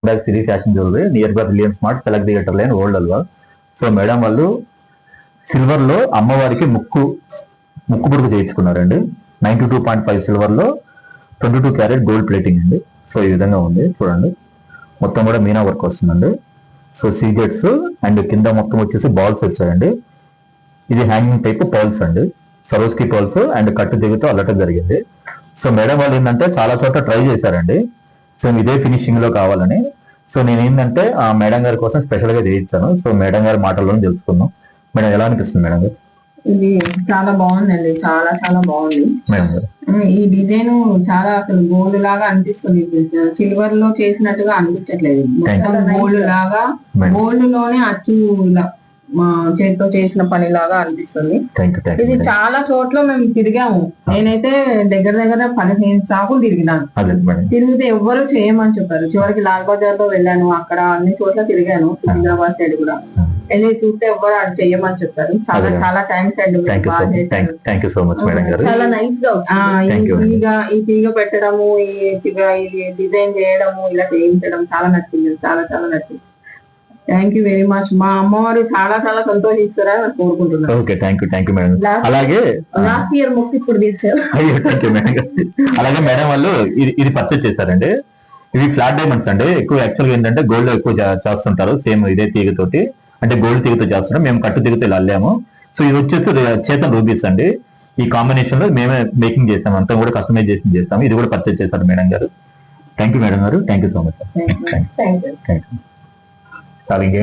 Siri fashion jewellery near by Reliance smart select theatre line Old Alwal. So madam వాళ్ళు silver లో అమ్మవారికి ముక్కు పురుగు చేయించుకున్నారండి. 92.5 సిల్వర్ లో 22 క్యారెట్ గోల్డ్ ప్లేటింగ్ అండి. సో ఈ విధంగా ఉంది చూడండి, మొత్తం కూడా మీనా వర్క్ వస్తుందండి. సో సీజెట్స్ అండ్ కింద మొత్తం వచ్చేసి బాల్స్ వచ్చాయండి. ఇది హ్యాంగింగ్ టైప్ పర్ల్స్ అండి, సరోస్కి పర్ల్స్ అండ్ కట్టు దిగుతూ అల్లటం జరిగింది. సో మేడం వాళ్ళు ఏంటంటే చాలా చోట్ల ట్రై చేశారండి, సో ఇదే ఫినిషింగ్ లో కావాలని. సో నేను ఏంటంటే ఆ మేడం గారి కోసం స్పెషల్ గా చేయించాను. సో మేడం గారి మాటల్లోనే తెలుసుకుందాం. మేడం ఎలా అనిపిస్తుంది మేడం గారు? ఇది చాలా బాగుందండి, చాలా చాలా బాగుంది మేడం గారు. ఈ డిజైన్ చాలా అసలు గోల్డ్ లాగా అనిపిస్తుంది, సిల్వర్ లో చేసినట్టుగా అనిపించట్లేదు. మొత్తం గోల్డ్ లాగా, గోల్డ్ లోనే అచ్చు ఇలా చేతితో చేసిన పని లాగా అనిపిస్తుంది. ఇది చాలా చోట్ల మేము తిరిగాము. నేనైతే దగ్గర 15 షాపులు తిరిగినాను. తిరిగితే ఎవ్వరు చేయమని చెప్పారు. చివరికి లాల్ బజార్ లో వెళ్ళాను, అక్కడ అన్ని చోట్ల తిరిగాను, సికింద్రాబాద్ సైడ్ కూడా వెళ్ళి చూస్తే ఎవ్వరు అది చేయమని చెప్పారు. చాలా చాలా థ్యాంక్స్ అండి, చాలా నైస్ గా ఈ తీగ పెట్టడము, ఈ డిజైన్ చేయడము, ఇలా చేయించడం చాలా నచ్చింది, చాలా చాలా నచ్చింది. Thank you very much. మా అమ్మవారు చాలా చాలా సంతోషిస్తారని నాకు కోరుకుంటున్నాను. Okay, thank you madam. అలాగే లాస్ట్ ఇయర్ మొక్కి ఇప్పుడు తీర్చారు. అలాగే మేడం వాళ్ళు ఇది పర్చేజ్ చేశారండి. ఇవి ఫ్లాట్ డైమండ్స్ అండి. ఎక్కువ యాక్చువల్గా ఏంటంటే గోల్డ్ ఎక్కువ చేస్తుంటారు, సేమ్ ఇదే తీగతోటి, అంటే గోల్డ్ తీగతో చేస్తుంటాం. మేము కట్టు తీగతో ఇలా అల్లాము. సో ఇది వచ్చేసి చేతన్ రూబీస్ అండి. ఈ కాంబినేషన్ లో మేమే మేకింగ్ చేసాము, అంతా కూడా కస్టమైజేషన్ చేస్తాము. ఇది కూడా పర్చేజ్ చేశారు మేడం గారు. థ్యాంక్ యూ మేడం గారు, thank you so much. Thank you. చాలా ఇంకేం